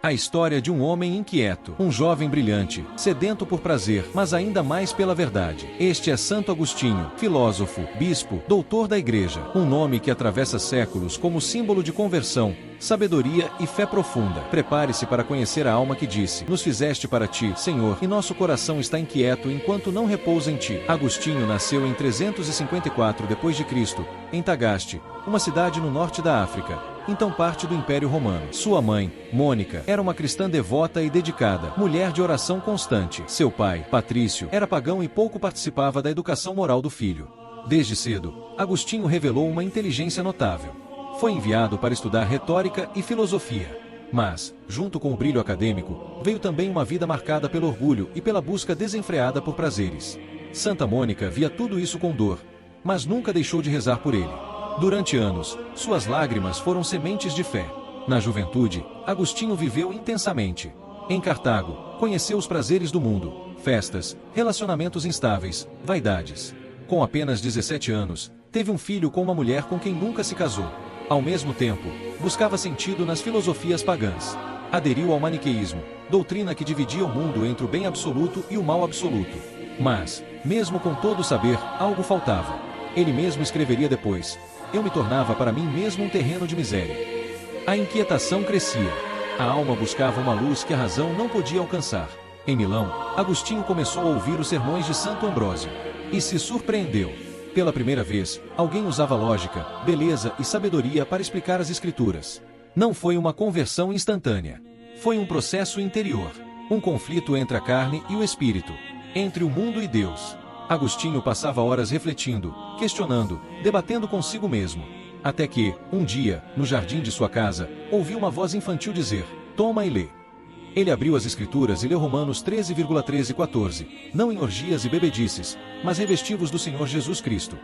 A história de um homem inquieto, um jovem brilhante, sedento por prazer, mas ainda mais pela verdade. Este é Santo Agostinho, filósofo, bispo, doutor da Igreja, um nome que atravessa séculos como símbolo de conversão, sabedoria e fé profunda. Prepare-se para conhecer a alma que disse: nos fizeste para ti, Senhor, e nosso coração está inquieto enquanto não repousa em ti. Agostinho nasceu em 354 d.C., em Tagaste, uma cidade no norte da África, então parte do Império Romano. Sua mãe, Mônica, era uma cristã devota e dedicada, mulher de oração constante. Seu pai, Patrício, era pagão e pouco participava da educação moral do filho. Desde cedo, Agostinho revelou uma inteligência notável. Foi enviado para estudar retórica e filosofia. Mas, junto com o brilho acadêmico, veio também uma vida marcada pelo orgulho e pela busca desenfreada por prazeres. Santa Mônica via tudo isso com dor, mas nunca deixou de rezar por ele. Durante anos, suas lágrimas foram sementes de fé. Na juventude, Agostinho viveu intensamente. Em Cartago, conheceu os prazeres do mundo, festas, relacionamentos instáveis, vaidades. Com apenas 17 anos, teve um filho com uma mulher com quem nunca se casou. Ao mesmo tempo, buscava sentido nas filosofias pagãs. Aderiu ao maniqueísmo, doutrina que dividia o mundo entre o bem absoluto e o mal absoluto. Mas, mesmo com todo o saber, algo faltava. Ele mesmo escreveria depois: eu me tornava para mim mesmo um terreno de miséria. A inquietação crescia. A alma buscava uma luz que a razão não podia alcançar. Em Milão, Agostinho começou a ouvir os sermões de Santo Ambrósio. E se surpreendeu. Pela primeira vez, alguém usava lógica, beleza e sabedoria para explicar as Escrituras. Não foi uma conversão instantânea. Foi um processo interior. Um conflito entre a carne e o espírito. Entre o mundo e Deus. Agostinho passava horas refletindo, questionando, debatendo consigo mesmo. Até que, um dia, no jardim de sua casa, ouviu uma voz infantil dizer: toma e lê. Ele abriu as Escrituras e leu Romanos 13,13 e 14, não em orgias e bebedices, mas revestivos do Senhor Jesus Cristo.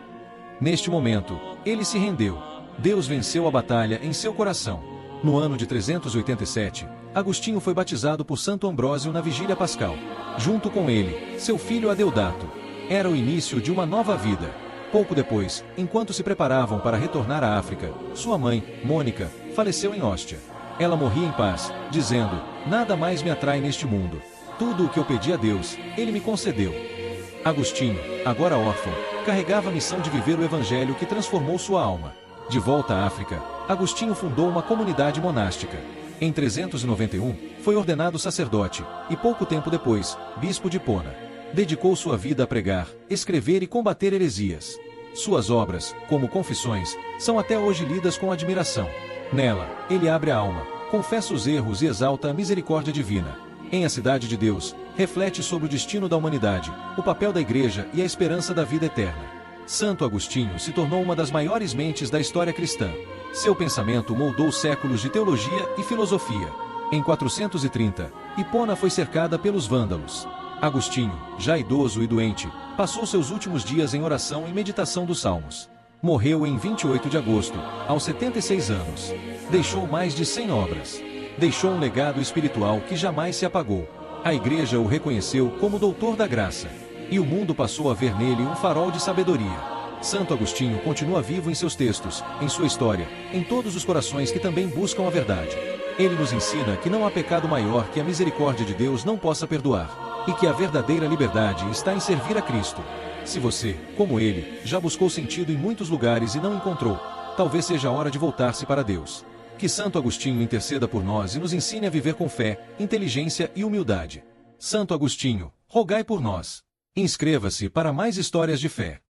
Neste momento, ele se rendeu. Deus venceu a batalha em seu coração. No ano de 387, Agostinho foi batizado por Santo Ambrósio na vigília pascal. Junto com ele, seu filho Adeodato. Era o início de uma nova vida. Pouco depois, enquanto se preparavam para retornar à África, sua mãe, Mônica, faleceu em Óstia. Ela morria em paz, dizendo: nada mais me atrai neste mundo. Tudo o que eu pedi a Deus, Ele me concedeu. Agostinho, agora órfão, carregava a missão de viver o evangelho que transformou sua alma. De volta à África, Agostinho fundou uma comunidade monástica. Em 391, foi ordenado sacerdote, e pouco tempo depois, bispo de Hipona. Dedicou sua vida a pregar, escrever e combater heresias. Suas obras, como Confissões, são até hoje lidas com admiração. Nela, ele abre a alma, confessa os erros e exalta a misericórdia divina. Em A Cidade de Deus, reflete sobre o destino da humanidade, o papel da Igreja e a esperança da vida eterna. Santo Agostinho se tornou uma das maiores mentes da história cristã. Seu pensamento moldou séculos de teologia e filosofia. Em 430, Hipona foi cercada pelos vândalos. Agostinho, já idoso e doente, passou seus últimos dias em oração e meditação dos Salmos. Morreu em 28 de agosto, aos 76 anos. Deixou mais de 100 obras. Deixou um legado espiritual que jamais se apagou. A Igreja o reconheceu como doutor da graça. E o mundo passou a ver nele um farol de sabedoria. Santo Agostinho continua vivo em seus textos, em sua história, em todos os corações que também buscam a verdade. Ele nos ensina que não há pecado maior que a misericórdia de Deus não possa perdoar. E que a verdadeira liberdade está em servir a Cristo. Se você, como ele, já buscou sentido em muitos lugares e não encontrou, talvez seja a hora de voltar-se para Deus. Que Santo Agostinho interceda por nós e nos ensine a viver com fé, inteligência e humildade. Santo Agostinho, rogai por nós. Inscreva-se para mais histórias de fé.